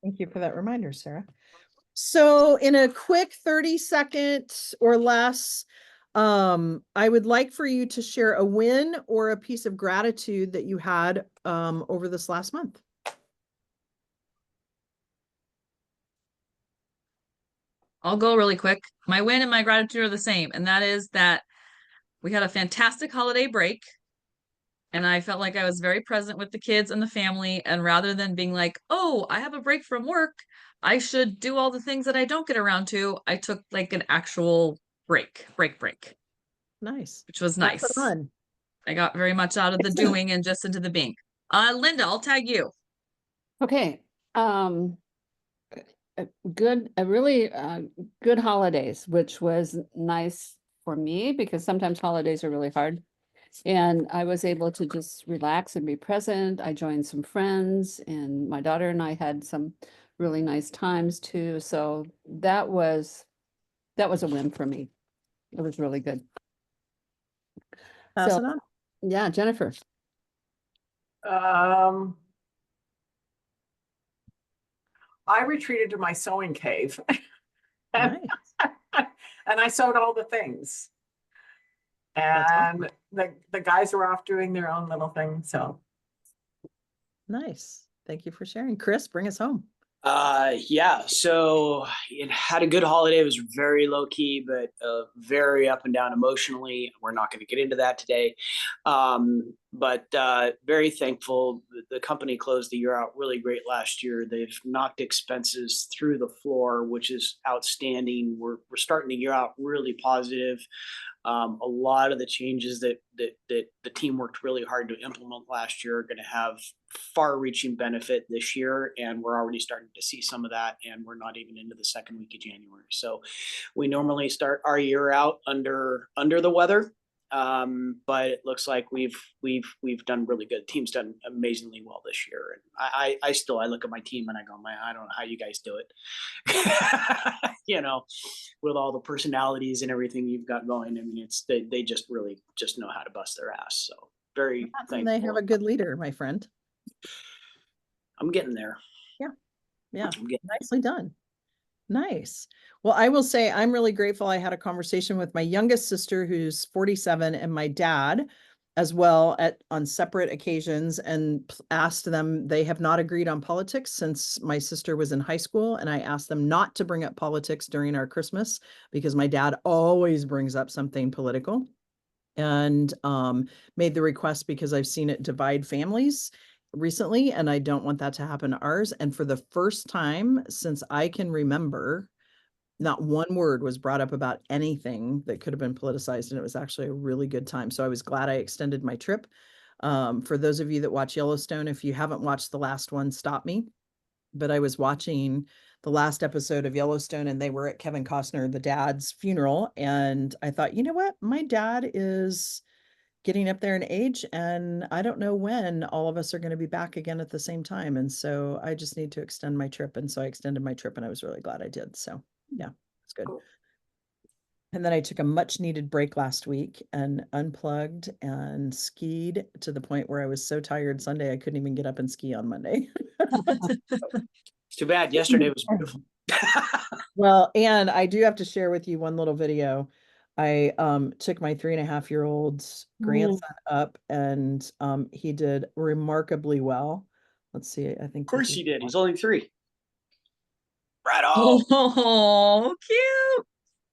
Thank you for that reminder, Sarah. So in a quick 30-second or less, I would like for you to share a win or a piece of gratitude that you had over this last month. I'll go really quick. My win and my gratitude are the same, and that is that we had a fantastic holiday break, and I felt like I was very present with the kids and the family. And rather than being like, oh, I have a break from work, I should do all the things that I don't get around to, I took like an actual break, Nice. which was Lots of nice. fun. I got very much out of the doing and just into the being. Linda, I'll tag you. Okay. A really good holidays, which was nice for me because sometimes holidays are really hard. And I was able to just relax and be present. I joined some friends, and my daughter and I had some really nice times too. So that was a win for me. It was really good. Pass So it on. yeah, Jennifer. I retreated to my sewing cave and, Nice. and I sewed all the things. That's And awesome. the guys are off doing their own little thing. So Nice. Thank you for sharing. Chris, bring us home. Yeah, so it had a good holiday. It was very low key, but very up and down emotionally. We're not going to get into that today. But very thankful. The company closed the year out really great last year. They've knocked expenses through the floor, which is outstanding. We're starting the year out really positive. A lot of the changes that the team worked really hard to implement last year are going to have far-reaching benefit this year, and we're already starting to see some of that, and we're not even into the second week of January. So we normally start our year out under the weather, but it looks like we've done really good. The team's done amazingly well this year, and I look at my team and I go, man, I don't know how you guys do it. With all the personalities and everything you've got going. I mean, they just really just know how to bust their ass. So very thankful. They have a good leader, my friend. I'm getting there. Yeah. Nicely done. Nice. Well, I will say I'm really grateful. I had a conversation with my youngest sister, who's 47, and my dad as well on separate occasions, and asked them. They have not agreed on politics since my sister was in high school, and I asked them not to bring up politics during our Christmas because my dad always brings up something political, and made the request because I've seen it divide families recently, and I don't want that to happen to ours. And for the first time since I can remember, not one word was brought up about anything that could have been politicized, and it was actually a really good time. So I was glad I extended my trip. For those of you that watch Yellowstone, if you haven't watched the last one, stop me. But I was watching the last episode of Yellowstone, and they were at Kevin Costner, the dad's funeral. And I thought, you know what? My dad is getting up there in age, and I don't know when all of us are going to be back again at the same time. And so I just need to extend my trip. And so I extended my trip, and I was really glad I did. So yeah, it's good. Cool. And then I took a much needed break last week and unplugged and skied to the point where I was so tired Sunday I couldn't even get up and ski on Monday. It's too bad. Yesterday was beautiful. Well, and I do have to share with you one little video. I took my 3.5-year-old's grandson up, and he did remarkably well. Let's see. I think Of course he did. He's only 3. Right on. Oh, cute.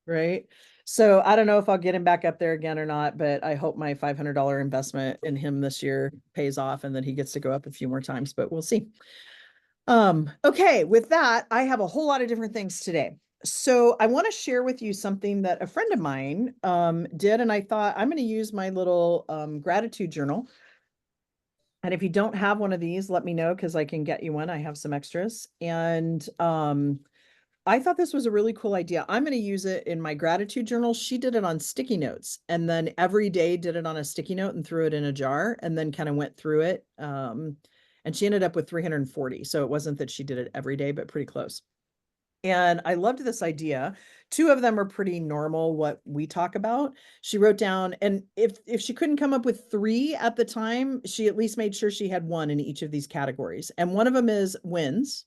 Right. So I don't know if I'll get him back up there again or not, but I hope my $500 investment in him this year pays off and that he gets to go up a few more times, but we'll see. Okay, with that, I have a whole lot of different things today. So I want to share with you something that a friend of mine did, and I thought I'm going to use my little gratitude journal. And if you don't have one of these, let me know because I can get you one. I have some extras. And I thought this was a really cool idea. I'm going to use it in my gratitude journal. She did it on sticky notes, and then every day did it on a sticky note and threw it in a jar, and then kind of went through it. And she ended up with 340. So it wasn't that she did it every day, but pretty close. And I loved this idea. 2 of them are pretty normal, what we talk about. She wrote down, and if she couldn't come up with 3 at the time, she at least made sure she had 1 in each of these categories. And one of them is wins.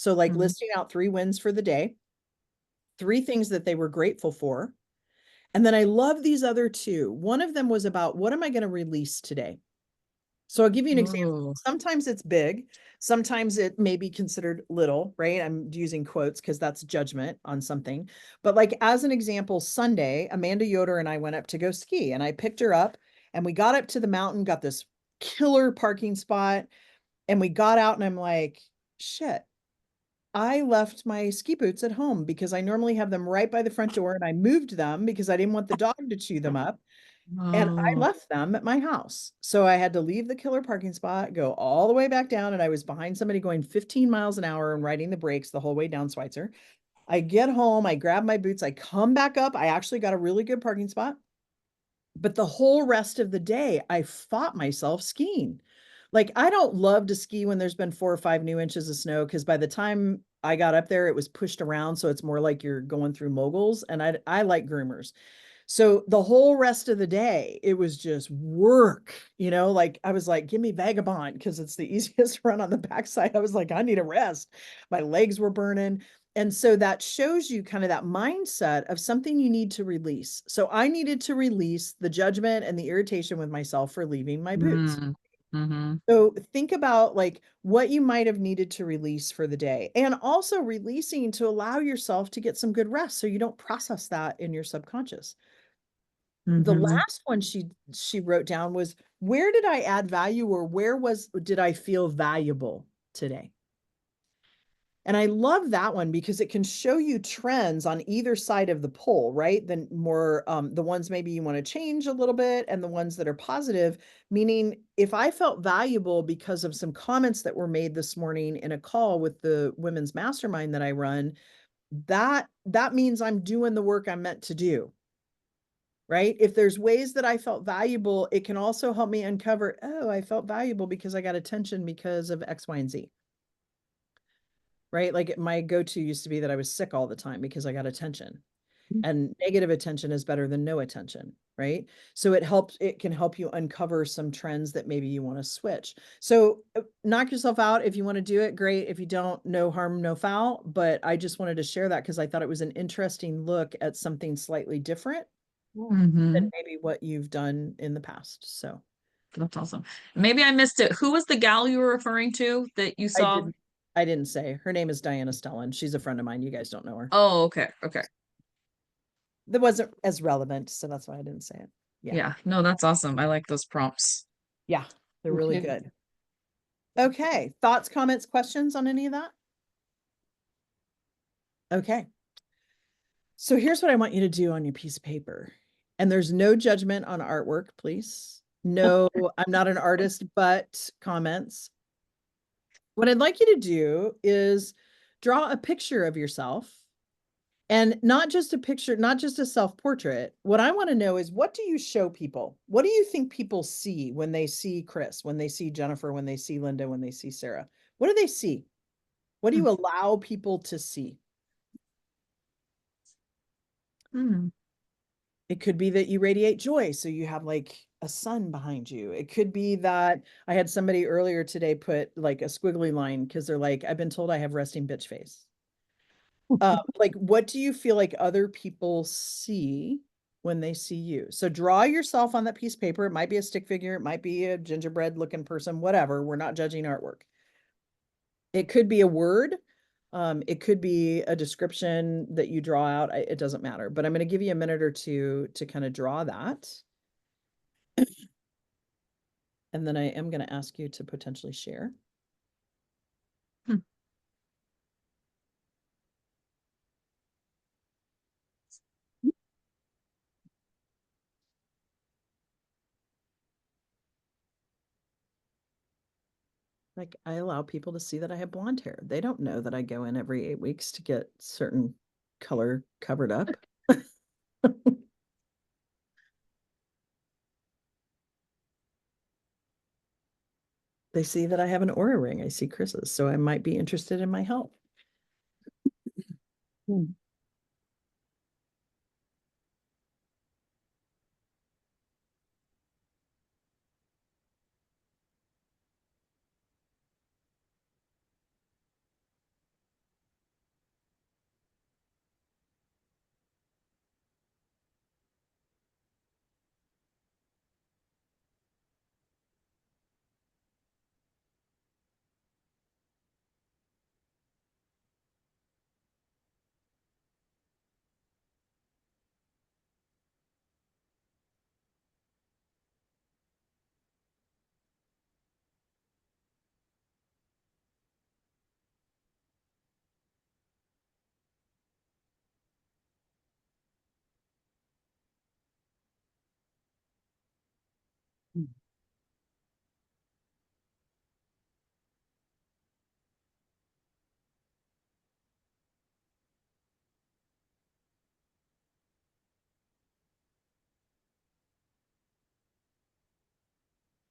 So like Mhm. listing out 3 wins for the day, 3 things that they were grateful for. And then I love these other 2. One of them was about what am I going to release today? So I'll give you an example. Ooh. Sometimes it's big, sometimes it may be considered little, right? I'm using quotes because that's judgment on something. But like as an example, Sunday, Amanda Yoder and I went up to go ski and I picked her up and we got up to the mountain, got this killer parking spot, and we got out and I'm like, shit, I left my ski boots at home because I normally have them right by the front door and I moved them because I didn't want the dog to chew them up. And I Oh. left them at my house. So I had to leave the killer parking spot, go all the way back down, and I was behind somebody going 15 miles an hour and riding the brakes the whole way down Schweitzer. I get home, I grab my boots, I come back up. I actually got a really good parking spot. But the whole rest of the day, I fought myself skiing. Like, I don't love to ski when there's been 4 or 5 new inches of snow because by the time I got up there, it was pushed around. So it's more like you're going through moguls. And I like groomers. So the whole rest of the day, it was just work, like I was like, give me Vagabond because it's the easiest run on the backside. I was like, I need a rest. My legs were burning. And so that shows you kind of that mindset of something you need to release. So I needed to release the judgment and the irritation with myself for leaving my boots. Mm. Mm-hmm. So think about like what you might have needed to release for the day and also releasing to allow yourself to get some good rest so you don't process that in your subconscious. The Mm-hmm. last one she wrote down was, where did I add value or did I feel valuable today? And I love that one because it can show you trends on either side of the pole, right? The more the ones maybe you want to change a little bit and the ones that are positive, meaning if I felt valuable because of some comments that were made this morning in a call with the women's mastermind that I run, that means I'm doing the work I'm meant to do. Right? If there's ways that I felt valuable, it can also help me uncover, oh, I felt valuable because I got attention because of X, Y, and Z. Right? Like my go-to used to be that I was sick all the time because I got attention. And negative attention is better than no attention, right? So it can help you uncover some trends that maybe you want to switch. So knock yourself out. If you want to do it, great. If you don't, no harm, no foul. But I just wanted to share that because I thought it was an interesting look at something slightly different Mm-hmm. than maybe what you've done in the past. So That's awesome. Maybe I missed it. Who was the gal you were referring to that you I saw? didn't I didn't say. Her name is Diana Stellan. She's a friend of mine. You guys don't know her. Oh, okay. Okay. That wasn't as relevant, so that's why I didn't say it. Yeah. Yeah. No, that's awesome. I like those prompts. Yeah, they're really Okay. good. Okay. Thoughts, comments, questions on any of that? Okay. So here's what I want you to do on your piece of paper. And there's no judgment on artwork, please. No, I'm not an artist, but comments. What I'd like you to do is draw a picture of yourself. And not just a picture, not just a self-portrait. What I want to know is, what do you show people? What do you think people see when they see Chris, when they see Jennifer, when they see Linda, when they see Sarah? What do they see? What do you allow people to see? Hmm. It could be that you radiate joy, so you have like a sun behind you. It could be that I had somebody earlier today put like a squiggly line because they're like, I've been told I have resting bitch face. Like, what do you feel like other people see when they see you? So draw yourself on that piece of paper. It might be a stick figure, it might be a gingerbread looking person, whatever. We're not judging artwork. It could be a word. It could be a description that you draw out. It doesn't matter, but I'm going to give you a minute or two to kind of draw that. And then I am going to ask you to potentially share. Like, I allow people to see that I have blonde hair. They don't know that I go in every 8 weeks to get certain color covered up. They see that I have an Aura ring. I see Chris's, so I might be interested in my health.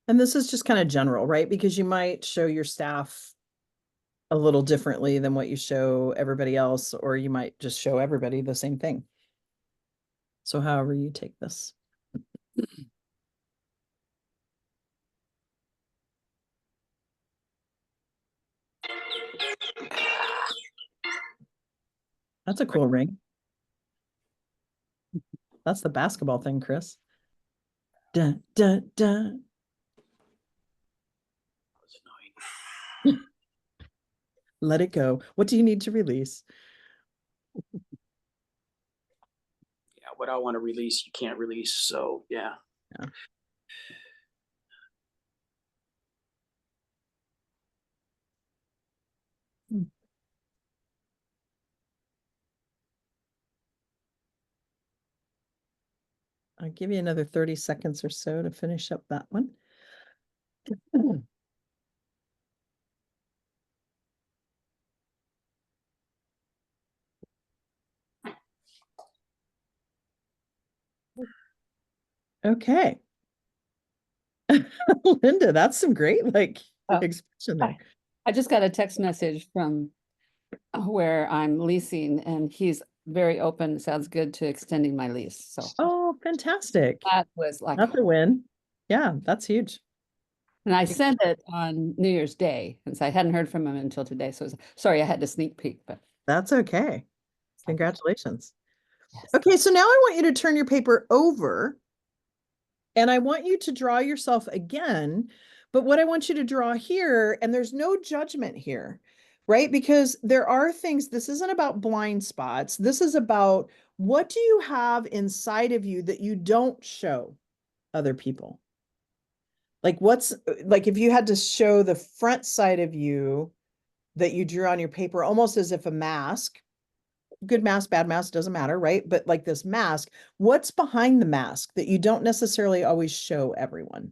And this is just kind of general, right? Because you might show your staff a little differently than what you show everybody else, or you might just show everybody the same thing. So however you take this. That's a cool ring. That's the basketball thing, Chris. Dun, dun, dun. Let it go. What do you need to release? Yeah, what I want to release, you can't release. So yeah. Yeah. I'll give you another 30 seconds or so to finish up that one. Okay. Linda, that's some great expression there. I just got a text message from where I'm leasing, and he's very open, sounds good to extending my lease. So Oh, fantastic. that was like, That's a win. Yeah, that's huge. and I sent it on New Year's Day, since I hadn't heard from him until today. So sorry, I had to sneak peek, but That's okay. Congratulations. yes. Okay, so now I want you to turn your paper over and I want you to draw yourself again. But what I want you to draw here, and there's no judgment here, right? Because there are things, this isn't about blind spots. This is about what do you have inside of you that you don't show other people? Like what's like if you had to show the front side of you that you drew on your paper, almost as if a mask, good mask, bad mask, doesn't matter, right? But like this mask, what's behind the mask that you don't necessarily always show everyone?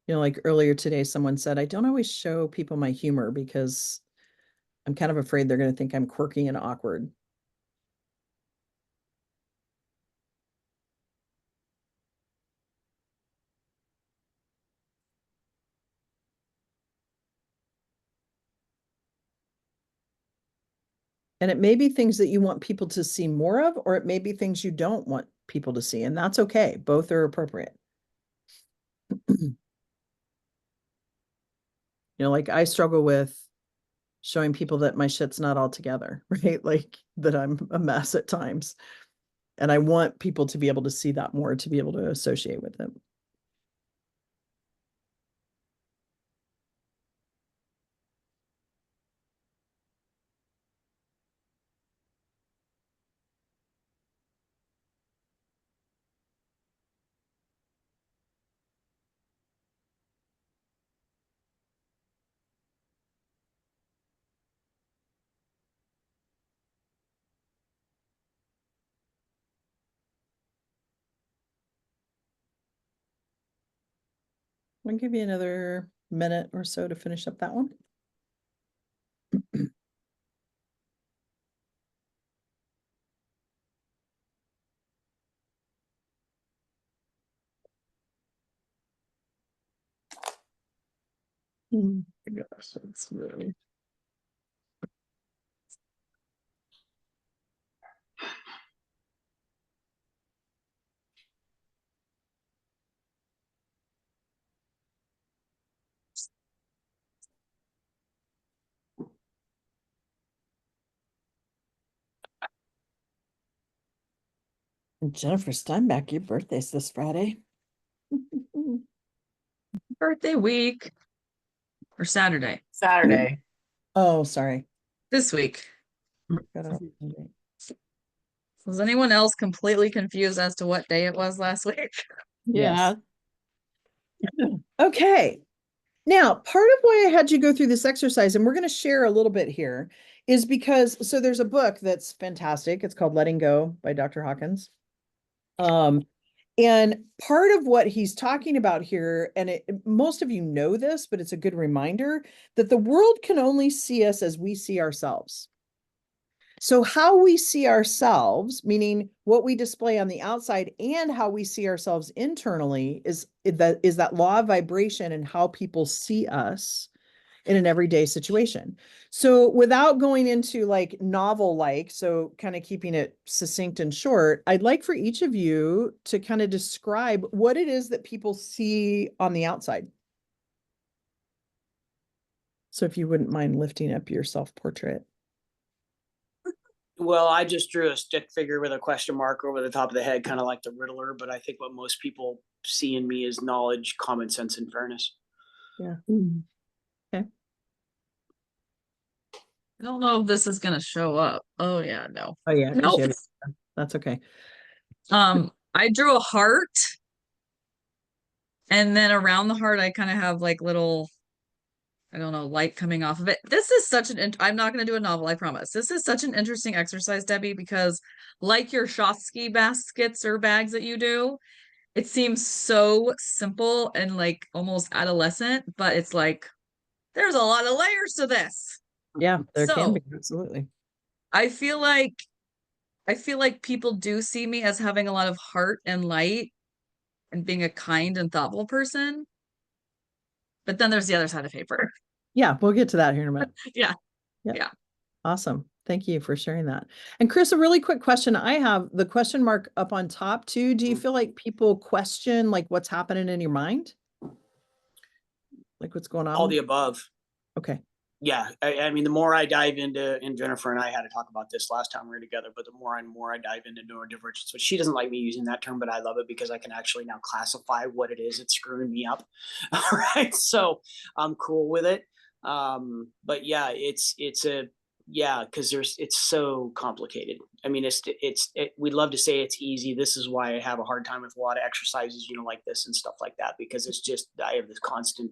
You know, like earlier today, someone said, I don't always show people my humor because I'm kind of afraid they're going to think I'm quirky and awkward. And it may be things that you want people to see more of, or it may be things you don't want people to see. And that's okay. Both are appropriate. You know, like I struggle with showing people that my shit's not all together, right? Like that I'm a mess at times. And I want people to be able to see that more, to be able to associate with it. I'll give you another minute or so to finish up that one. Gosh, it's really. Jennifer Steinbeck, your birthday's this Friday. Birthday week or Saturday Saturday. Oh, sorry. this week. Got it. Was anyone else completely confused as to what day it was last week? Yeah. Okay. Now, part of why I had you go through this exercise, and we're going to share a little bit here, is because, so there's a book that's fantastic. It's called Letting Go by Dr. Hawkins. And part of what he's talking about here, and most of you know this, but it's a good reminder that the world can only see us as we see ourselves. So how we see ourselves, meaning what we display on the outside and how we see ourselves internally is that law of vibration and how people see us in an everyday situation. So without going into like novel like, so kind of keeping it succinct and short, I'd like for each of you to kind of describe what it is that people see on the outside. So if you wouldn't mind lifting up your self-portrait. Well, I just drew a stick figure with a question mark over the top of the head, kind of like the Riddler. But I think what most people see in me is knowledge, common sense, and fairness. Yeah. I don't know if this is gonna show up. Oh yeah, no. Oh yeah. 'cause Nope. you have- That's okay. I drew a heart. And then around the heart, I kind of have like little, I don't know, light coming off of it. This is such I'm not going to do a novel, I promise. This is such an interesting exercise, Debbie, because like your Schottky baskets or bags that you do, it seems so simple and like almost adolescent, but it's like, there's a lot of layers to this. Yeah, there can So- be. Absolutely. I feel like people do see me as having a lot of heart and light and being a kind and thoughtful person. But then there's the other side of paper. Yeah, we'll get to that here in a minute. Yeah. Yep. Yeah. Awesome. Thank you for sharing that. And Chris, a really quick question. I have the question mark up on top too. Do you feel like people question like what's happening in your mind? Like what's going on? All the above. Okay. Yeah, I mean, the more I dive into, and Jennifer and I had to talk about this last time we were together, but the more I dive into neurodivergence, which she doesn't like me using that term, but I love it because I can actually now classify what it is that's screwing me up. All right, so I'm cool with it. But yeah, because it's so complicated. I mean, we'd love to say it's easy. This is why I have a hard time with a lot of exercises, like this and stuff like that, because it's just, I have this constant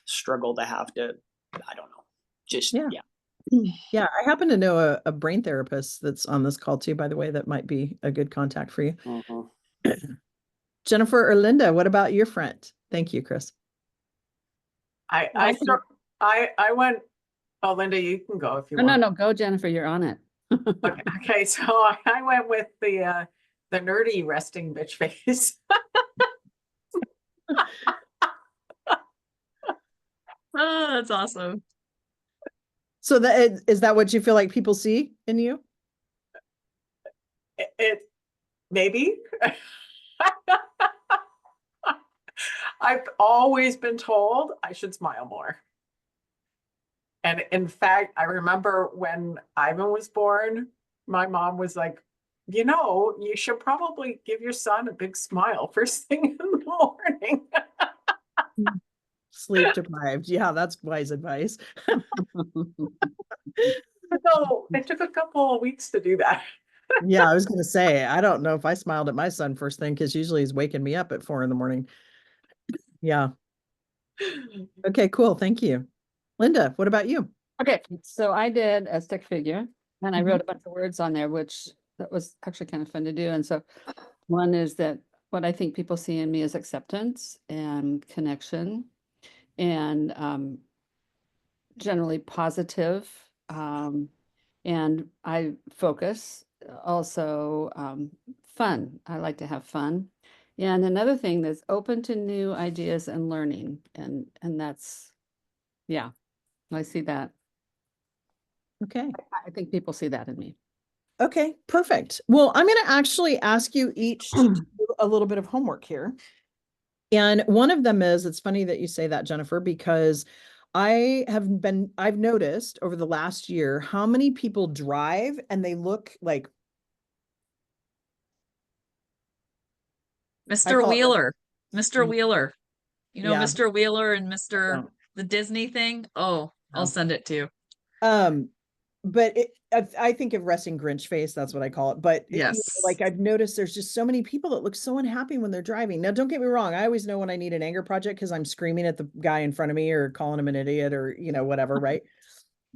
struggle to have to, I don't know. Just Yeah. Yeah, I happen to know a brain therapist that's on this call too, by the way, that might be a good contact for you. Jennifer or Linda, what about your friend? Thank you, Chris. I went, oh, Linda, you can go if you No, want. no, go Jennifer, you're on it. Okay, so I went with the nerdy resting bitch face. Oh, that's awesome. So is that what you feel like people see in you? It maybe. I've always been told I should smile more. And in fact, I remember when Ivan was born, my mom was like, you should probably give your son a big smile first thing in the morning. Sleep deprived. Yeah, that's wise advice. So it took a couple of weeks to do that. Yeah, I was going to say, I don't know if I smiled at my son first thing, because usually he's waking me up at 4 a.m. Yeah. Okay, cool. Thank you. Linda, what about you? Okay, so I did a stick figure and I wrote a bunch of words on there, which that was actually kind of fun to do. And so one is that what I think people see in me is acceptance and connection and generally positive. And I focus also fun. I like to have fun. And another thing that's open to new ideas and learning. And that's, yeah, I see that. Okay. I think people see that in me. Okay, perfect. Well, I'm going to actually ask you each to do a little bit of homework here. And one of them is, it's funny that you say that, Jennifer, because I've noticed over the last year how many people drive and they look like Mr. Wheeler. Mr. Mm. Wheeler. You know, Yeah. Mr. Wheeler and Mr. don't. the Disney thing? Oh, No. I'll send it to you. But I think of resting Grinch face, that's what I call it. But Yes. like I've noticed there's just so many people that look so unhappy when they're driving. Now, don't get me wrong. I always know when I need an anger project because I'm screaming at the guy in front of me or calling him an idiot or, whatever, right?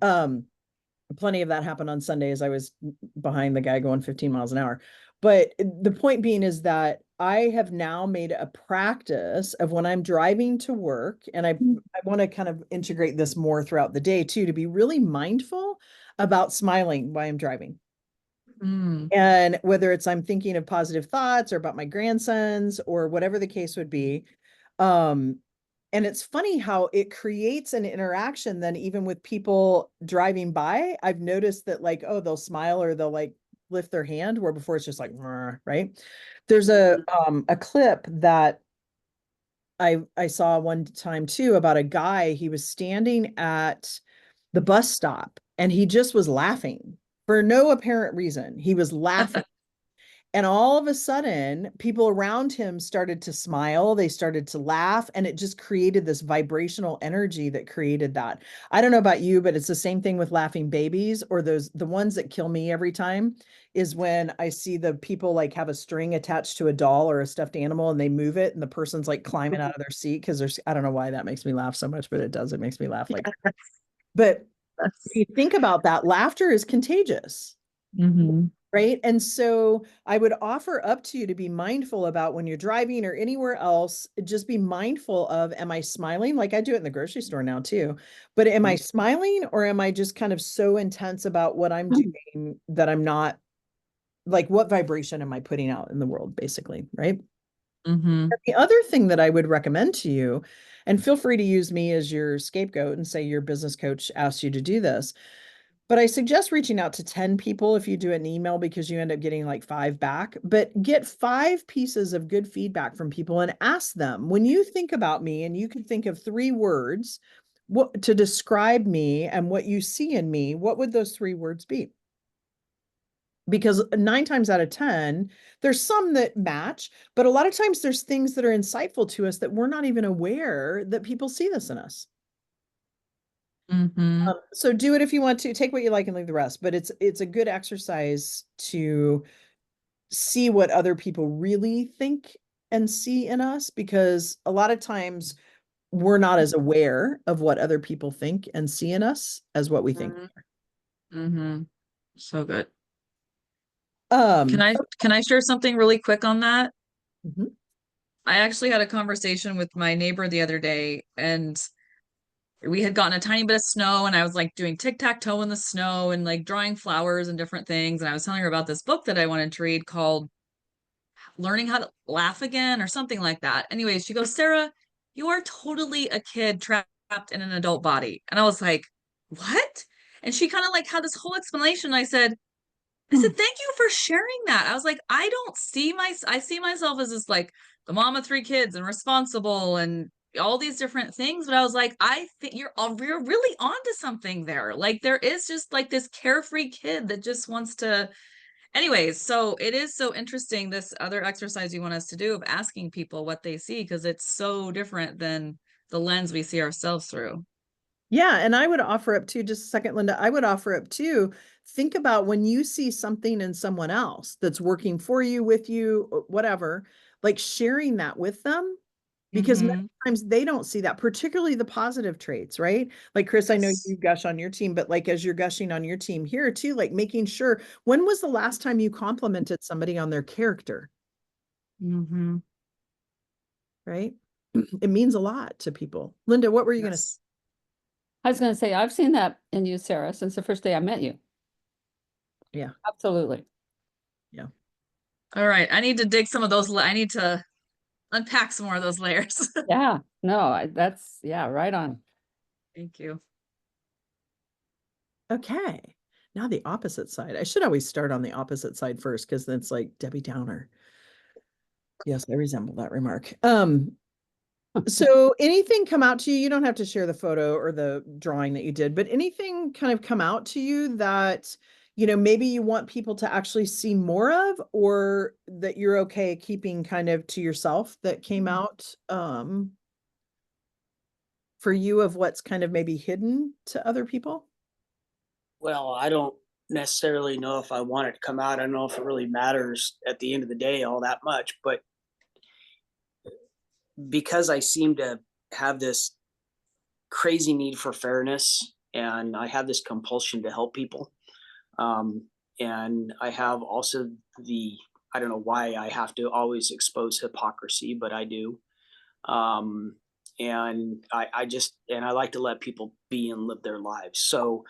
Plenty of that happened on Sunday as I was behind the guy going 15 miles an hour. But the point being is that I have now made a practice of when I'm driving to work, and I want to kind of integrate this more throughout the day too, to be really mindful about smiling while I'm driving. Mm. And whether it's I'm thinking of positive thoughts or about my grandsons or whatever the case would be. And it's funny how it creates an interaction then even with people driving by. I've noticed that like, oh, they'll smile or they'll like lift their hand where before it's just like, right? There's a clip that I saw one time too about a guy, he was standing at the bus stop and he just was laughing for no apparent reason. He was laughing. And all of a sudden, people around him started to smile, they started to laugh, and it just created this vibrational energy that created that. I don't know about you, but it's the same thing with laughing babies, or the ones that kill me every time is when I see the people like have a string attached to a doll or a stuffed animal and they move it and the person's like climbing out of their seat because there's, I don't know why that makes me laugh so much, but it does. It makes me laugh like, but if you think about that, laughter is contagious. Mhm. Right. And so I would offer up to you to be mindful about when you're driving or anywhere else, just be mindful of, am I smiling? Like I do it in the grocery store now too, but am I smiling or am I just kind of so intense about what I'm doing that I'm not, like, what vibration am I putting out in the world, basically, right? Mhm. The other thing that I would recommend to you, and feel free to use me as your scapegoat and say your business coach asked you to do this, but I suggest reaching out to 10 people if you do an email because you end up getting like 5 back. But get 5 pieces of good feedback from people and ask them, when you think about me and you can think of 3 words what to describe me and what you see in me, what would those 3 words be? Because 9 times out of 10, there's some that match, but a lot of times there's things that are insightful to us that we're not even aware that people see this in us. Mhm. So do it if you want to, take what you like and leave the rest, but it's a good exercise to see what other people really think and see in us, because a lot of times we're not as aware of what other people think and see in us as what we think. Mhm. So good. Um, Can I share something really quick on that? mhm. I actually had a conversation with my neighbor the other day, and we had gotten a tiny bit of snow, and I was like doing tic-tac-toe in the snow and like drawing flowers and different things. And I was telling her about this book that I wanted to read called Learning How to Laugh Again or something like that. Anyways, she goes, Sarah, you are totally a kid trapped in an adult body. And I was like, what? And she kind of like had this whole explanation. I said, thank you for sharing that. I was like, I see myself as this like the mom of 3 kids and responsible and all these different things. But I was like, I think you're really onto something there. Like there is just like this carefree kid that just wants to. Anyways, so it is so interesting, this other exercise you want us to do of asking people what they see, because it's so different than the lens we see ourselves through. Yeah, and I would offer up too, just a second, Linda, I would offer up too, think about when you see something in someone else that's working for you, with you, whatever, like sharing that with them, because many Mhm. times they don't see that, particularly the positive traits, right? Like Chris, I know Yes. you gush on your team, but like as you're gushing on your team here too, like making sure, when was the last time you complimented somebody on their character, Mhm. right? It means a lot to people. Linda, what were you going to say? Yes. I was going to say, I've seen that in you, Sarah, since the first day I met you. Yeah. Absolutely. Yeah. All right. I need to dig some of those. I need to unpack some more of those layers. Yeah, no, that's, yeah, right on. Thank you. Okay. Now the opposite side. I should always start on the opposite side first, because then it's like Debbie Downer. Yes, I resemble that remark. So anything come out to you? You don't have to share the photo or the drawing that you did, but anything kind of come out to you that, maybe you want people to actually see more of, or that you're okay keeping kind of to yourself, that came out for you, of what's kind of maybe hidden to other people? Well, I don't necessarily know if I want it to come out. I don't know if it really matters at the end of the day all that much, but because I seem to have this crazy need for fairness and I have this compulsion to help people. Um, and I have also the I don't know why I have to always expose hypocrisy, but I do. And I like to let people be and live their lives. So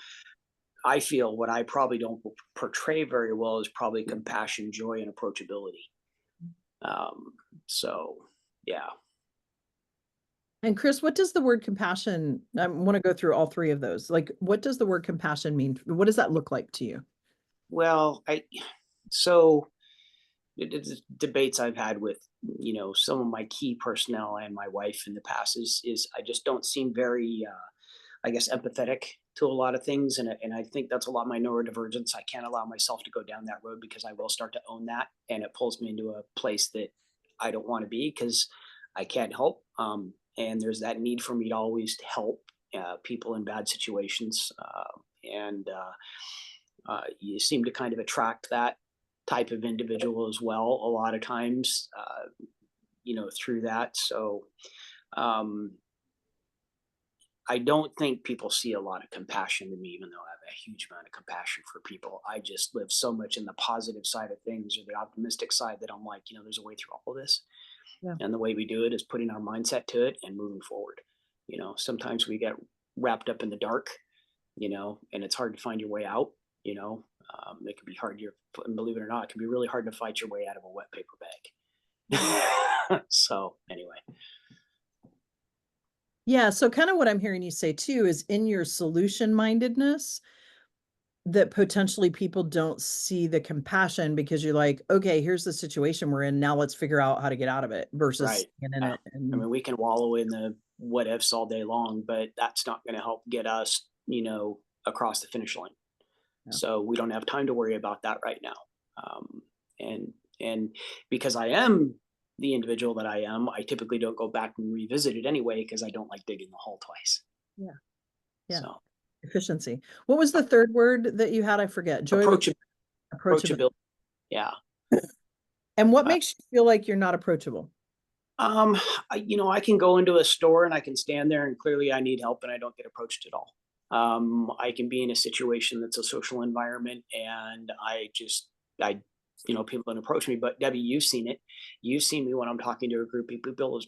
I feel what I probably don't portray very well is probably compassion, joy, and approachability. So yeah. And Chris, what does the word compassion, I want to go through all three of those. Like, what does the word compassion mean? What does that look like to you? Well, so the debates I've had with, some of my key personnel and my wife in the past is I just don't seem very, I guess, empathetic to a lot of things. And I think that's a lot of my neurodivergence. I can't allow myself to go down that road because I will start to own that. And it pulls me into a place that I don't want to be because I can't help. And there's that need for me to always help people in bad situations. And you seem to kind of attract that type of individual as well a lot of times, through that. So I don't think people see a lot of compassion in me, even though I have a huge amount of compassion for people. I just live so much in the positive side of things or the optimistic side that I'm like, there's a way through all of this. Yeah. And the way we do it is putting our mindset to it and moving forward. Sometimes we get wrapped up in the dark, and it's hard to find your way out. It can be hard. And believe it or not, it can be really hard to fight your way out of a wet paper bag. So anyway. Yeah. So kind of what I'm hearing you say too is in your solution mindedness that potentially people don't see the compassion because you're like, okay, here's the situation we're in. Now let's figure out how to get out of it versus Right. staying in Yeah. it. And I mean, we can wallow in the what ifs all day long, but that's not going to help get us, across the finish line. Yeah. So we don't have time to worry about that right now. And because I am the individual that I am, I typically don't go back and revisit it anyway because I don't like digging the hole twice. Yeah. Yeah. So efficiency. What was the third word that you had? I forget. Joy. approachability. Yeah. And what makes you feel like you're not approachable? I can go into a store and I can stand there and clearly I need help and I don't get approached at all. I can be in a situation that's a social environment and people don't approach me, but Debbie, you've seen it. You've seen me when I'm talking to a group of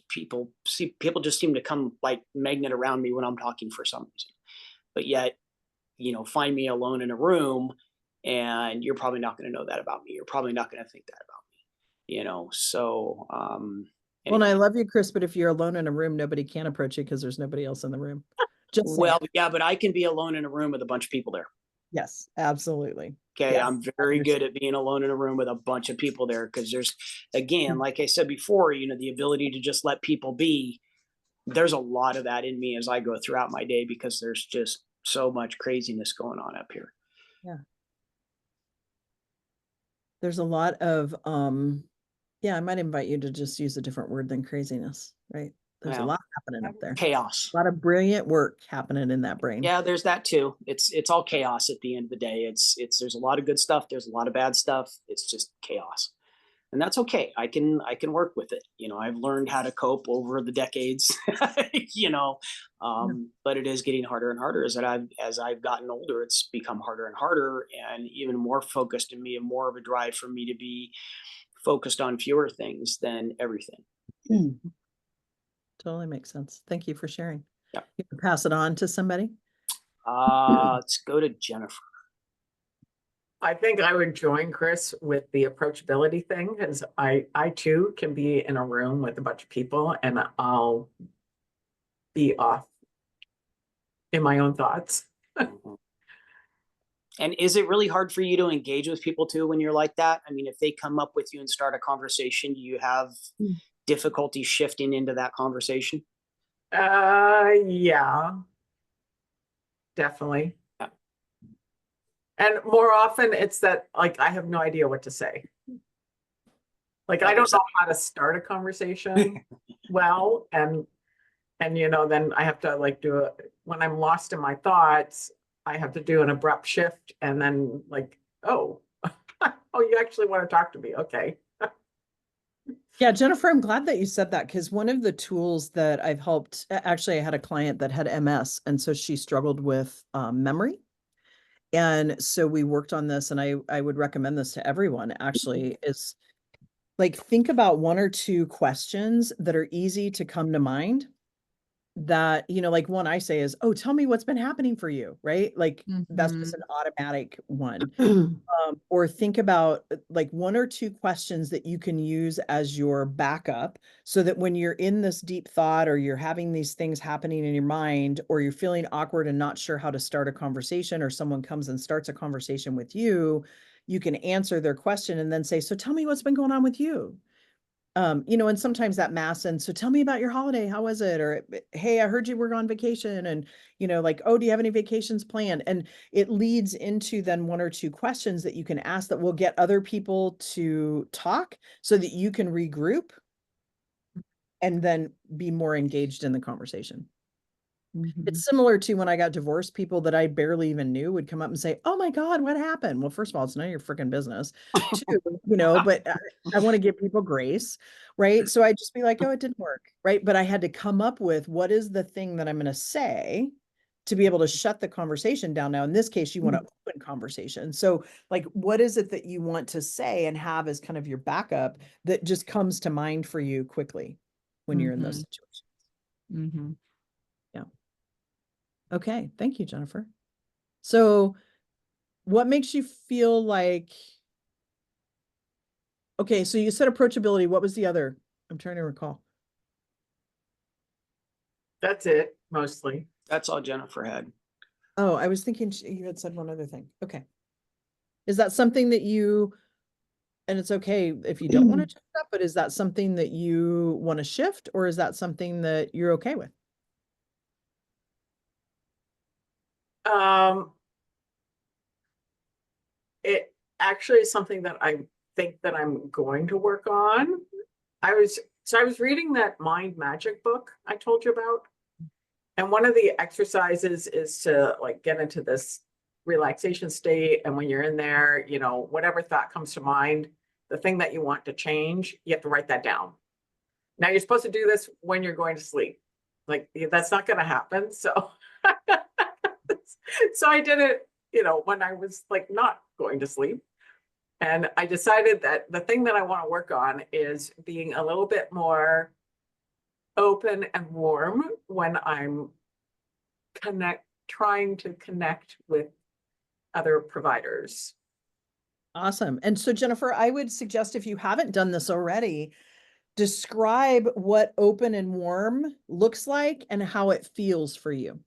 people just seem to come like magnet around me when I'm talking for some reason, but yet, find me alone in a room and you're probably not going to know that about me. You're probably not going to think that about me, so, Well, and I anyway. love you, Chris, but if you're alone in a room, nobody can approach you because there's nobody else in the room. Just saying. Well, yeah, but I can be alone in a room with a bunch of people there. Yes, absolutely. Okay. Yes, I'm very good at being alone in a room with a bunch of people there because there's, again, like I said before, the ability to just let people be. There's a lot of that in me as I go throughout my day because there's just so much craziness going on up here. Yeah. There's a lot of, I might invite you to just use a different word than craziness, right? There's a lot happening up there. Chaos. A lot of brilliant work happening in that brain. Yeah, there's that too. It's all chaos at the end of the day. There's a lot of good stuff. There's a lot of bad stuff. It's just chaos. And that's okay. I can work with it. I've learned how to cope over the decades, but it is getting harder and harder as I've gotten older, it's become harder and harder and even more focused in me and more of a drive for me to be focused on fewer things than everything. Totally makes sense. Thank you for sharing. Yeah. You can pass it on to somebody. Let's go to Jennifer. I think I would join Chris with the approachability thing because I too can be in a room with a bunch of people and I'll be off in my own thoughts. And is it really hard for you to engage with people too when you're like that? I mean, if they come up with you and start a conversation, do you have difficulty shifting into that conversation? Yeah, definitely. Yeah. And more often it's that like I have no idea what to say. Like I don't know how to start a conversation well, and then I have to like do it when I'm lost in my thoughts. I have to do an abrupt shift and then like, oh, you actually want to talk to me? Okay. Yeah, Jennifer, I'm glad that you said that because one of the tools that I've helped, actually, I had a client that had MS, and so she struggled with memory. And so we worked on this, and I would recommend this to everyone, actually, is like think about one or two questions that are easy to come to mind that, like one I say is, oh, tell me what's been happening for you, right? Like that's just an automatic one. Or think about like one or two questions that you can use as your backup so that when you're in this deep thought or you're having these things happening in your mind or you're feeling awkward and not sure how to start a conversation or someone comes and starts a conversation with you, you can answer their question and then say, so tell me what's been going on with you. And sometimes that masks, and so tell me about your holiday. How was it? Or, hey, I heard you were on vacation and, like, oh, do you have any vacations planned? And it leads into then one or two questions that you can ask that will get other people to talk so that you can regroup and then be more engaged in the conversation. It's similar to when I got divorced, people that I barely even knew would come up and say, oh my God, what happened? Well, first of all, it's none of your freaking business. Two, but I want to give people grace, right? So I'd just be like, oh, it didn't work, right? But I had to come up with what is the thing that I'm going to say to be able to shut the conversation down. Now, in this case, you want to open conversation. So like, what is it that you want to say and have as kind of your backup that just comes to mind for you quickly when you're in those situations? Yeah. Okay. Thank you, Jennifer. So what makes you feel like, okay, so you said approachability. What was the other? I'm trying to recall. That's it, mostly. That's all Jennifer had. Oh, I was thinking you had said one other thing. Okay. Is that something that and it's okay if you don't want to change that, but is that something that you want to shift, or is that something that you're okay with? It actually is something that I think that I'm going to work on. I was reading that Mind Magic book I told you about. And one of the exercises is to like get into this relaxation state. And when you're in there, whatever thought comes to mind, the thing that you want to change, you have to write that down. Now you're supposed to do this when you're going to sleep. Like that's not going to happen. So, so I did it, when I was like not going to sleep. And I decided that the thing that I want to work on is being a little bit more open and warm when I'm trying to connect with other providers. Awesome. And so Jennifer, I would suggest if you haven't done this already, describe what open and warm looks like and how it feels for you.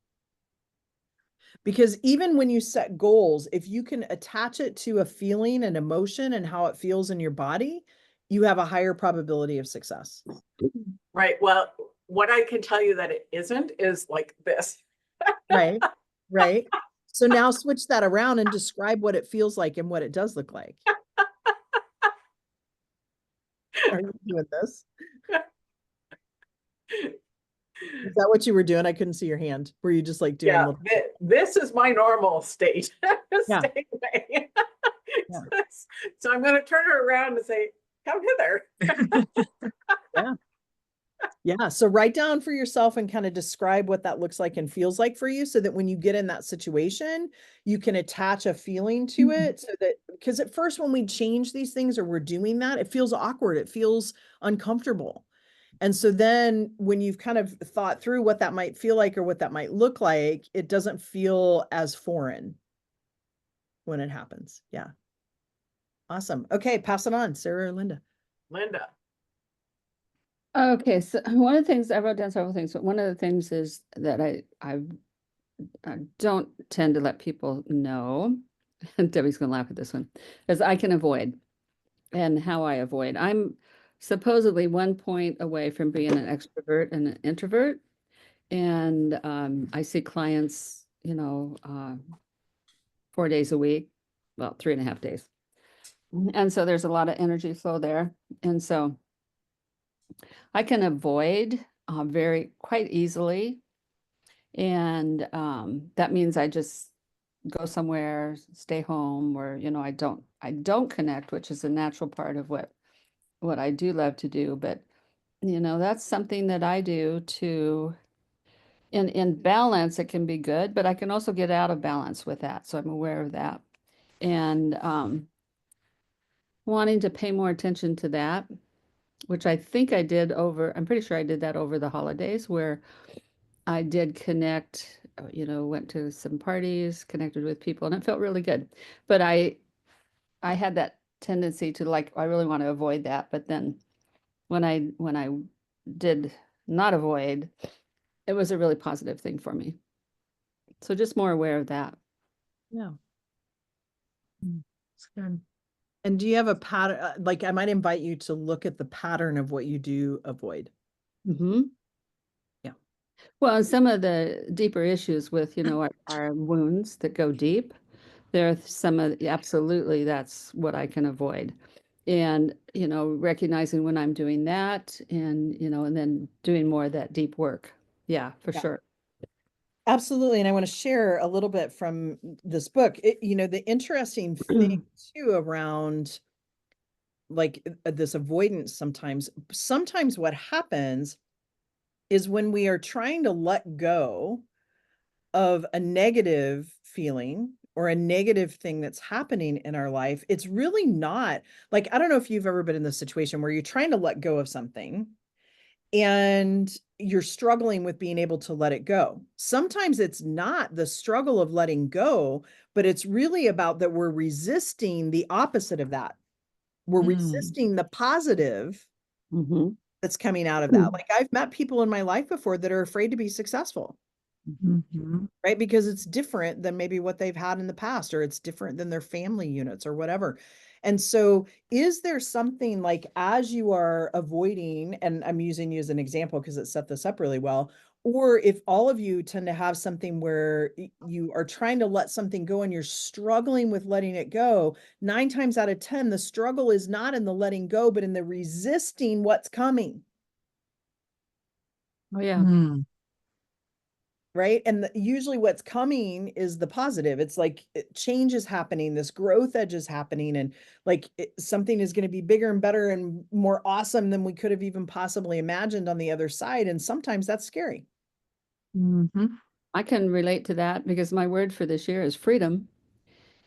Because even when you set goals, if you can attach it to a feeling and emotion and how it feels in your body, you have a higher probability of success. Right. Well, what I can tell you that it isn't is like this. Right. Right. So now switch that around and describe what it feels like and what it does look like. Are you doing this? Is that what you were doing? I couldn't see your hand. Were you just like doing? Yeah, this is my normal state. Yeah. Yeah. So I'm going to turn her around and say, come hither. Yeah. Yeah. So write down for yourself and kind of describe what that looks like and feels like for you so that when you get in that situation, you can attach a feeling to it so that, because at first when we change these things or we're doing that, it feels awkward. It feels uncomfortable. And so then when you've kind of thought through what that might feel like or what that might look like, it doesn't feel as foreign when it happens. Yeah. Awesome. Okay. Pass it on, Sarah or Linda. Linda. Okay, so one of the things I wrote down several things, but one of the things is that I don't tend to let people know. Debbie's gonna laugh at this one, is I can avoid, and how I avoid. I'm supposedly 1 point away from being an extrovert and an introvert, and I see clients, 4 days a week, well, 3.5 days, and so there's a lot of energy flow there, and so I can avoid quite easily. And that means I just go somewhere, stay home, or, I don't connect, which is a natural part of what I do love to do. But, that's something that I do to, in balance, it can be good, but I can also get out of balance with that. So I'm aware of that. And wanting to pay more attention to that. which I think I did I'm pretty sure I did that over the holidays where I did connect, went to some parties, connected with people, and it felt really good. But I had that tendency to like, I really want to avoid that. But then when I did not avoid, it was a really positive thing for me. So just more aware of that. Yeah. It's good. And do you have a pattern? Like I might invite you to look at the pattern of what you do avoid. Mm-hmm. Yeah. Well, and some of the deeper issues with, our wounds that go deep, there are some of, absolutely, that's what I can avoid. And, recognizing when I'm doing that and, and then doing more of that deep work. Yeah, for Yeah. sure. Absolutely. And I want to share a little bit from this book. The interesting thing too around like this avoidance sometimes what happens is when we are trying to let go of a negative feeling or a negative thing that's happening in our life, it's really not like, I don't know if you've ever been in this situation where you're trying to let go of something and you're struggling with being able to let it go. Sometimes it's not the struggle of letting go, but it's really about that we're resisting the opposite of that. We're resisting the positive Mm-hmm. that's coming out of that. Like I've met people in my life before that are afraid to be successful, Mm-hmm. right? Because it's different than maybe what they've had in the past, or it's different than their family units or whatever. And so is there something like as you are avoiding, and I'm using you as an example because it set this up really well, or if all of you tend to have something where you are trying to let something go and you're struggling with letting it go, 9 times out of 10, the struggle is not in the letting go, but in the resisting what's coming. Oh, yeah. Right. And usually what's coming is the positive. It's like change is happening, this growth edge is happening, and like something is going to be bigger and better and more awesome than we could have even possibly imagined on the other side. And sometimes that's scary. Mm-hmm. I can relate to that because my word for this year is freedom.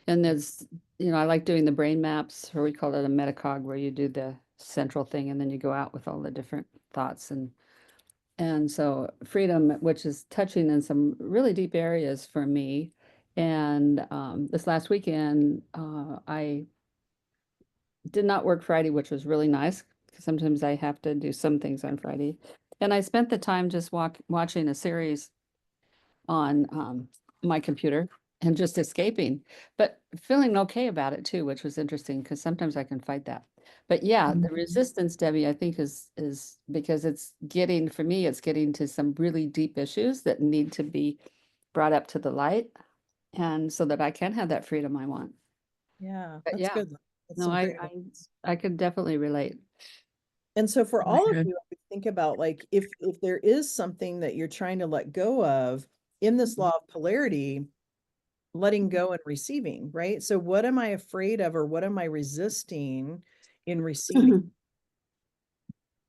And there's, I like doing the brain maps, or we call it a metacog, where you do the central thing and then you go out with all the different thoughts. And so freedom, which is touching in some really deep areas for me. And this last weekend, I did not work Friday, which was really nice because sometimes I have to do some things on Friday. And I spent the time just watching a series on my computer and just escaping, but feeling okay about it too, which was interesting because sometimes I can fight that. But yeah, the resistance, Debbie, I think is because it's getting, for me, it's getting to some really deep issues that need to be brought up to the light, and so that I can have that freedom I want. Yeah, But that's yeah, good. That's no, some I great I advice. I could definitely relate. And so for all of Good. you, I would think about like if there is something that you're trying to let go of in this law of polarity, letting go and receiving, right? So what am I afraid of or what am I resisting in receiving?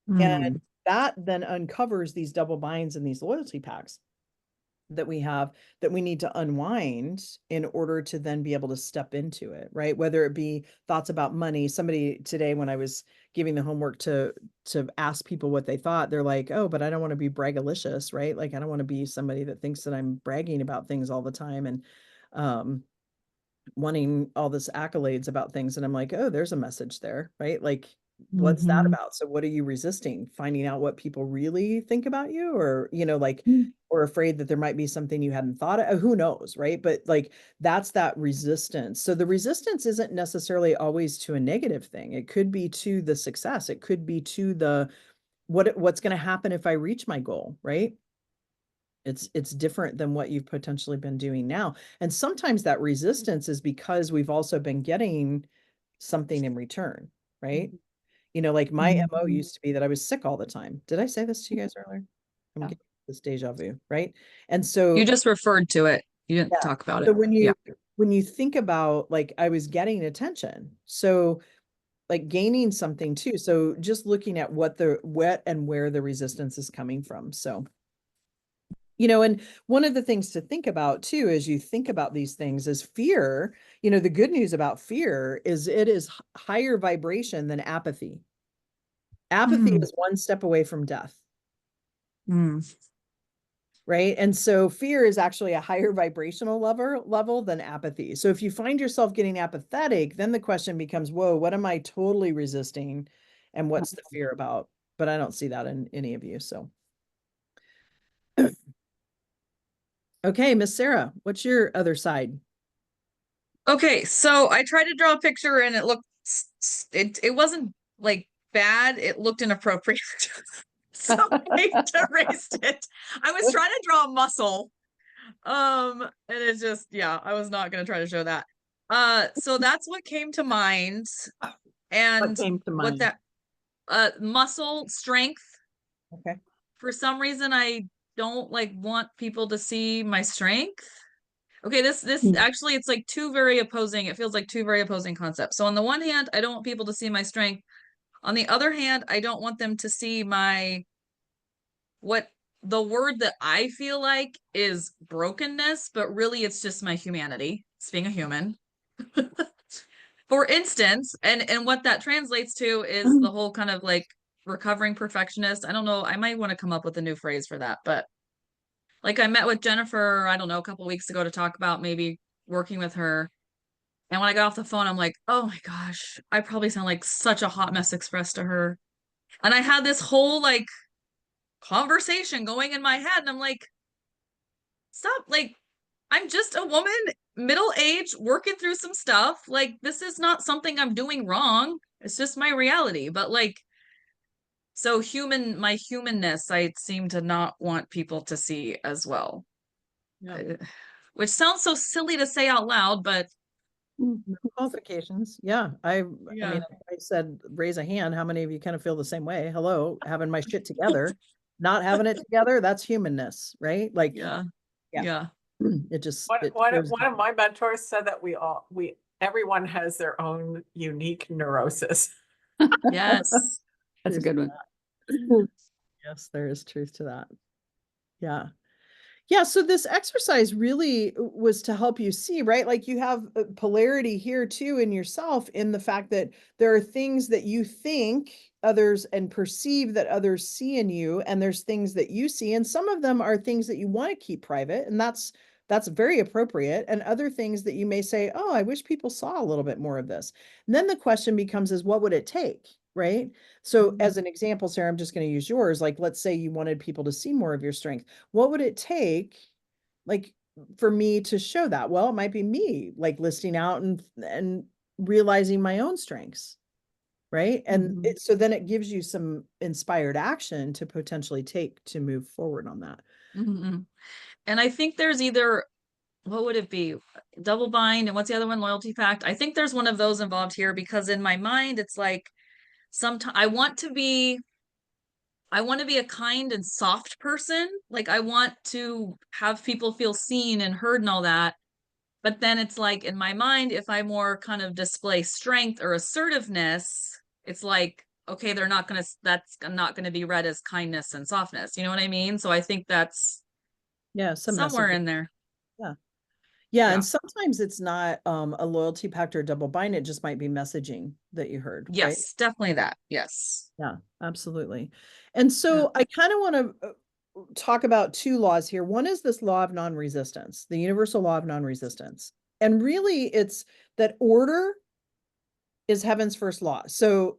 And that then uncovers these double binds and these loyalty packs that we have that we need to unwind in order to then be able to step into it, right? Whether it be thoughts about money. Somebody today, when I was giving the homework to ask people what they thought, they're like, oh, but I don't want to be braggalicious, right? Like I don't want to be somebody that thinks that I'm bragging about things all the time and wanting all this accolades about things. And I'm like, oh, there's a message there, right? Like, what's that about? So what are you resisting? Finding out what people really think about you, or, like, or afraid that there might be something you hadn't thought of, who knows, right? But like, that's that resistance. So the resistance isn't necessarily always to a negative thing. It could be to the success. It could be to the, what's going to happen if I reach my goal, right? It's different than what you've potentially been doing now. And sometimes that resistance is because we've also been getting something in return, right? Like my MO used to be that I was sick all the time. Did I say this to you guys earlier? I'm Yeah. getting this deja vu, right? And You so, just referred to it. You didn't yeah. talk about So it. Yeah. when you think about like I was getting attention, so like gaining something too. So just looking at what and where the resistance is coming from. So and one of the things to think about too, as you think about these things, is fear. The good news about fear is it is higher vibration than apathy. Apathy Mm. is one step away from death, Mm. right? And so fear is actually a higher vibrational level than apathy. So if you find yourself getting apathetic, then the question becomes, whoa, what am I totally resisting? And what's the fear about? But I don't see that in any of you. So, okay, Miss Sarah, what's your other side? Okay, so I tried to draw a picture and it looked it wasn't like bad, it looked inappropriate. So I erased it. I was trying to draw a muscle. And it's just, yeah, I was not gonna try to show that. So that's what came to mind. And came to what mind? that muscle strength. Okay. For some reason I don't like want people to see my strength. Okay, this actually it's like two very opposing, it feels like two very opposing concepts. So on the one hand, I don't want people to see my strength. On the other hand, I don't want them to see what the word that I feel like is brokenness, but really it's just my humanity. It's being a human. For instance, and what that translates to is the whole kind of like recovering perfectionist. I don't know, I might want to come up with a new phrase for that, but like I met with Jennifer, I don't know, a couple weeks ago to talk about maybe working with her. And when I got off the phone, I'm like, oh my gosh, I probably sound like such a hot mess express to her. And I had this whole like conversation going in my head, and I'm like, stop, like, I'm just a woman, middle age, working through some stuff. Like, this is not something I'm doing wrong. It's just my reality. But like, so my humanness, I seem to not want people to see as well. Yeah. Which sounds so silly to say out loud, but Qualifications. Yeah. I mean, yeah. I said, raise a hand. How many of you kind of feel the same way? Hello, having my shit together, not having it together. That's humanness, right? Like, Yeah. yeah. Yeah. It just, One, it one, shows one of my mentors said that everyone has their own unique neurosis. Yes. That's a truth good to one. that. Yes, there is truth to that. Yeah. Yeah, so this exercise really was to help you see, right? Like you have polarity here too in yourself, in the fact that there are things that you think others and perceive that others see in you, and there's things that you see, and some of them are things that you want to keep private, and that's very appropriate, and other things that you may say, oh, I wish people saw a little bit more of this. And then the question becomes is what would it take, right? So as an example, Sarah, I'm just going to use yours. Like, let's say you wanted people to see more of your strength. What would it take, like, for me to show that? Well, it might be me like listing out and realizing my own strengths, right? And so then it gives you some inspired action to potentially take to move forward on that. Mm-hmm. And I think there's either, what would it be? Double bind, and what's the other one? Loyalty pact. I think there's one of those involved here, because in my mind, it's like sometimes I want to be a kind and soft person. Like I want to have people feel seen and heard and all that. But then it's like in my mind, if I more kind of display strength or assertiveness, it's like, okay, that's not gonna be read as kindness and softness. You know what I mean? So I think that's Yeah, some somewhere messaging. in there. Yeah. Yeah. And sometimes it's not a loyalty pact or double bind, it just might be messaging that you heard, right? Yes, definitely that. Yes. Yeah, absolutely. And so I kind of want to talk about two laws here. One is this law of non-resistance, the universal law of non-resistance. And really it's that order is heaven's first law. So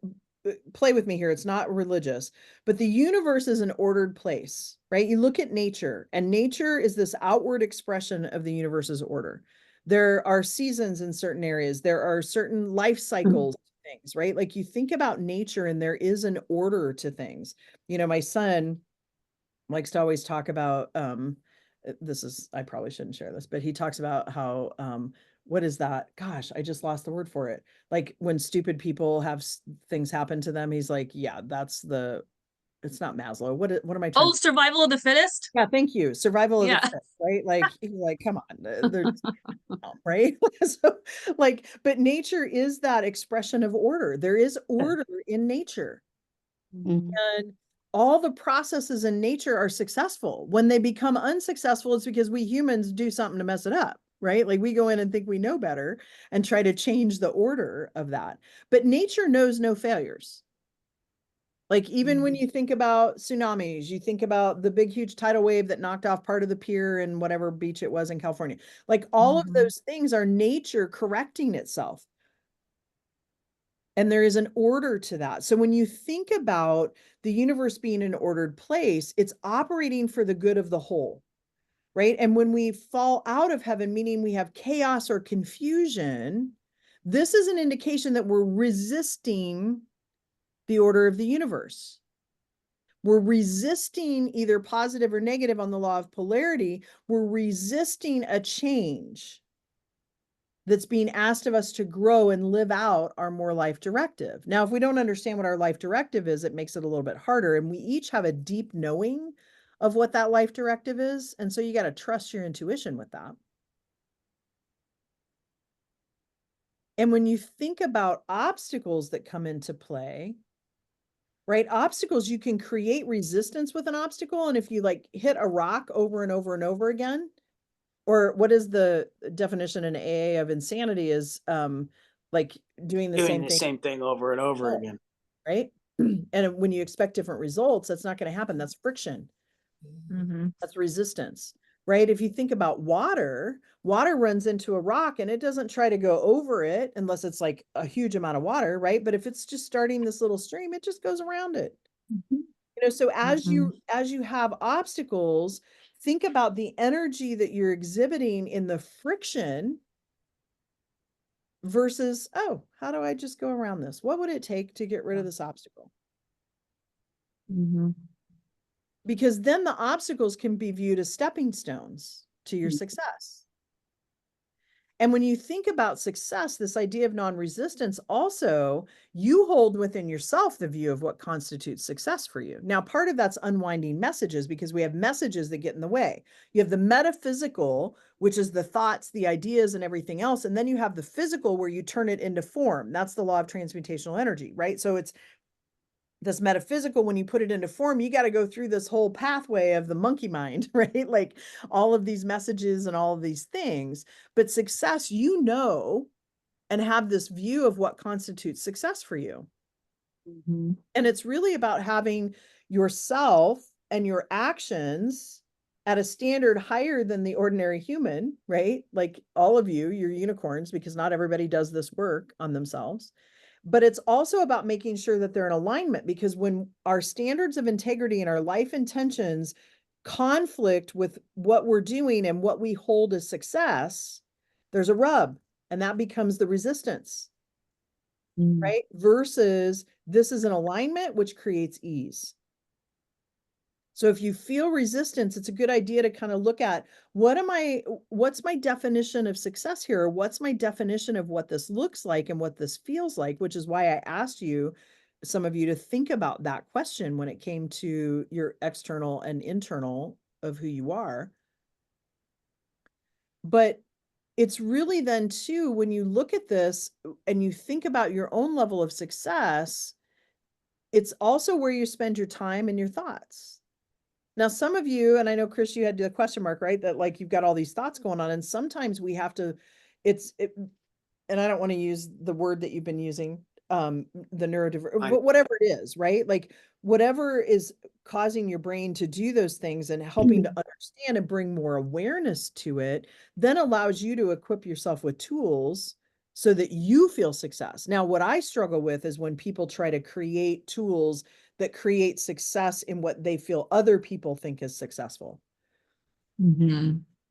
play with me here. It's not religious, but the universe is an ordered place, right? You look at nature, and nature is this outward expression of the universe's order. There are seasons in certain areas. There are certain life cycles, things, right? Like you think about nature and there is an order to things. You know, my son likes to always talk about, I probably shouldn't share this, but he talks about how, what is that? Gosh, I just lost the word for it. Like when stupid people have things happen to them, he's like, yeah, it's not Maslow. What am I trying Oh, to? survival of the fittest? Yeah, thank you. Survival of the Yeah. fittest, right? Like, come on, there's, right? So, like, but nature is that expression of order. There is order in nature. Mhm. And all the processes in nature are successful. When they become unsuccessful, it's because we humans do something to mess it up, right? Like we go in and think we know better and try to change the order of that. But nature knows no failures. Like even when you think about tsunamis, you think about the big, huge tidal wave that knocked off part of the pier in whatever beach it was in California. Like all of those things are nature correcting itself. And there is an order to that. So when you think about the universe being an ordered place, it's operating for the good of the whole, right? And when we fall out of heaven, meaning we have chaos or confusion, this is an indication that we're resisting the order of the universe. We're resisting either positive or negative on the law of polarity. We're resisting a change that's being asked of us to grow and live out our more life directive. Now, if we don't understand what our life directive is, it makes it a little bit harder. And we each have a deep knowing of what that life directive is. And so you got to trust your intuition with that. And when you think about obstacles that come into play, right? Obstacles, you can create resistance with an obstacle. And if you like hit a rock over and over and over again, or what is the definition in AA of insanity is like doing the same thing over and over again. Right. And when you expect different results, that's not going to happen. That's friction. That's resistance, right? If you think about water runs into a rock and it doesn't try to go over it unless it's like a huge amount of water, right? But if it's just starting this little stream, it just goes around it. You know, so as you have obstacles, think about the energy that you're exhibiting in the friction versus, oh, how do I just go around this? What would it take to get rid of this obstacle? Because then the obstacles can be viewed as stepping stones to your success. And when you think about success, this idea of non-resistance, also, you hold within yourself the view of what constitutes success for you. Now, part of that's unwinding messages because we have messages that get in the way. You have the metaphysical, which is the thoughts, the ideas, and everything else. And then you have the physical where you turn it into form. That's the law of transmutational energy, right? So it's this metaphysical, when you put it into form, you got to go through this whole pathway of the monkey mind, right? Like all of these messages and all of these things. But success, you know, and have this view of what constitutes success for you. And it's really about having yourself and your actions at a standard higher than the ordinary human, right? Like all of you, you're unicorns because not everybody does this work on themselves. But it's also about making sure that they're in alignment, because when our standards of integrity and our life intentions conflict with what we're doing and what we hold as success, there's a rub, and that becomes the resistance, right? Versus this is an alignment, which creates ease. So if you feel resistance, it's a good idea to kind of look at what's my definition of success here? Or what's my definition of what this looks like and what this feels like, which is why I asked you, some of you, to think about that question when it came to your external and internal of who you are. But it's really then too, when you look at this and you think about your own level of success, it's also where you spend your time and your thoughts. Now, some of you, and I know, Chris, you had the question mark, right? That like, you've got all these thoughts going on. And sometimes we have to, and I don't want to use the word that you've been using, the neurodivergent, but whatever it is, right? Like whatever is causing your brain to do those things and helping to understand and bring more awareness to it, then allows you to equip yourself with tools so that you feel success. Now, what I struggle with is when people try to create tools that create success in what they feel other people think is successful.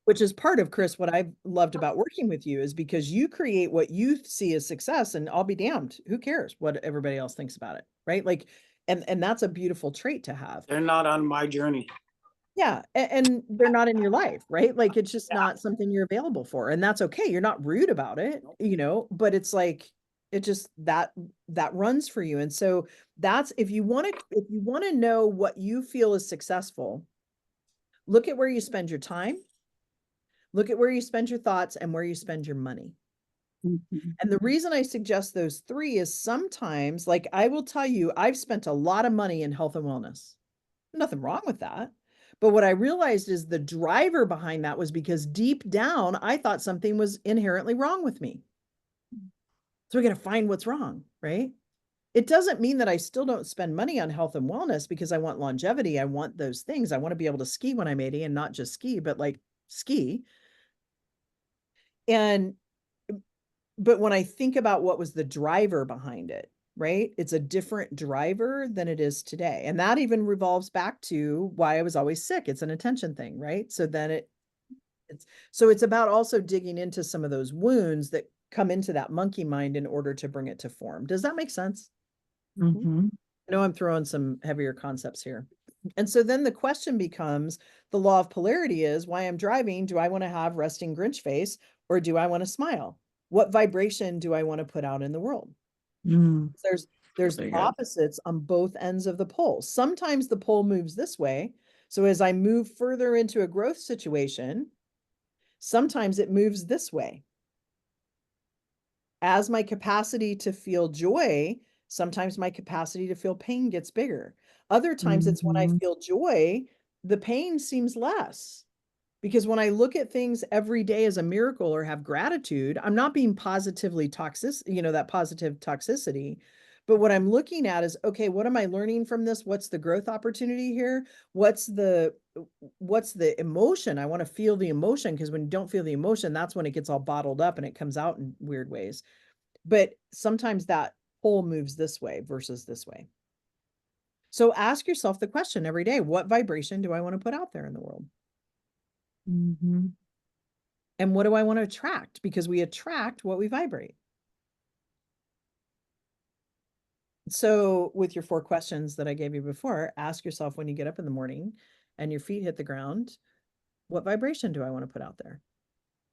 Which is part of, Chris, what I've loved about working with you is because you create what you see as success, and I'll be damned, who cares what everybody else thinks about it, right? Like, and that's a beautiful trait to have. They're not on my journey. Yeah, and they're not in your life, right? Like it's just not something you're available for, and that's okay. You're not rude about it, you know, but it's like, it just that runs for you. And so that's, if you want to know what you feel is successful, look at where you spend your time, look at where you spend your thoughts, and where you spend your money. And the reason I suggest those three is sometimes, like I will tell you, I've spent a lot of money in health and wellness. Nothing wrong with that. But what I realized is the driver behind that was because deep down, I thought something was inherently wrong with me. So we got to find what's wrong, right? It doesn't mean that I still don't spend money on health and wellness because I want longevity. I want those things. I want to be able to ski when I'm 80 and not just ski, but like ski. And, but when I think about what was the driver behind it, right? It's a different driver than it is today. And that even revolves back to why I was always sick. It's an attention thing, right? So then it's about also digging into some of those wounds that come into that monkey mind in order to bring it to form. Does that make sense? Mhm. I know I'm throwing some heavier concepts here. And so then the question becomes, the law of polarity is, why I'm driving, do I want to have resting Grinch face or do I want to smile? What vibration do I want to put out in the world? Mm. There's Very good. opposites on both ends of the pole. Sometimes the pole moves this way. So as I move further into a growth situation, sometimes it moves this way. As my capacity to feel joy, sometimes my capacity to feel pain gets bigger. Other times it's when I Mhm. feel joy, the pain seems less. Because when I look at things every day as a miracle or have gratitude, I'm not being positively toxic, that positive toxicity. But what I'm looking at is, okay, what am I learning from this? What's the growth opportunity here? What's the emotion? I want to feel the emotion, because when you don't feel the emotion, that's when it gets all bottled up and it comes out in weird ways. But sometimes that pole moves this way versus this way. So ask yourself the question every day, what vibration do I want to put out there in the world? Mhm. And what do I want to attract? Because we attract what we vibrate. So with your 4 questions that I gave you before, ask yourself when you get up in the morning and your feet hit the ground, what vibration do I want to put out there?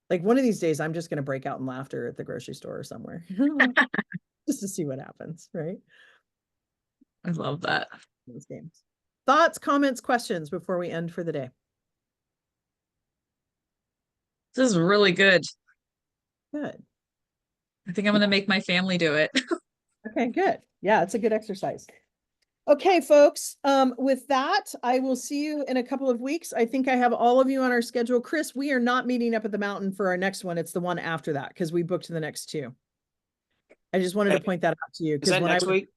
Like one of these days, I'm just going to break out in laughter at the grocery store or somewhere just to see what happens, right? I love that. Those games. Thoughts, comments, questions before we end for the day? This is really good. Good. I think I'm going to make my family do it. Okay, good. Yeah, it's a good exercise. Okay, folks, with that, I will see you in a couple of weeks. I think I have all of you on our schedule. Chris, we are not meeting up at the mountain for our next one. It's the one after that because we booked the next 2. I just wanted to point that out to you Is because that when next week?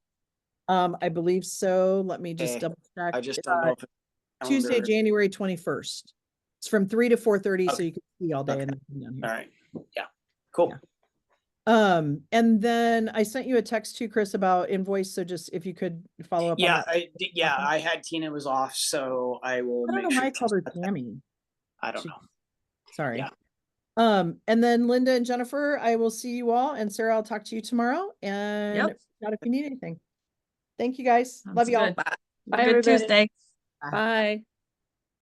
I believe so. Let me just Okay. double check. I just don't know if it's Tuesday, calendar. January 21st. It's from 3 to 4:30, so Okay. you can see all day Okay. and then come down here. All right. Yeah. Cool. Yeah. And then I sent you a text too, Chris, about invoice. So just if you could follow up on Yeah, that. I had Tina was off, so I will I don't make know sure. why I called her to- Tammy. I don't She- know. Sorry. Yeah. And then Linda and Jennifer, I will see you all. And Sarah, I'll talk to you tomorrow. And Yep. reach out if you need anything. Thank you guys. Sounds Love you all. good. Bye, Good everybody. Tuesday. Bye. Bye.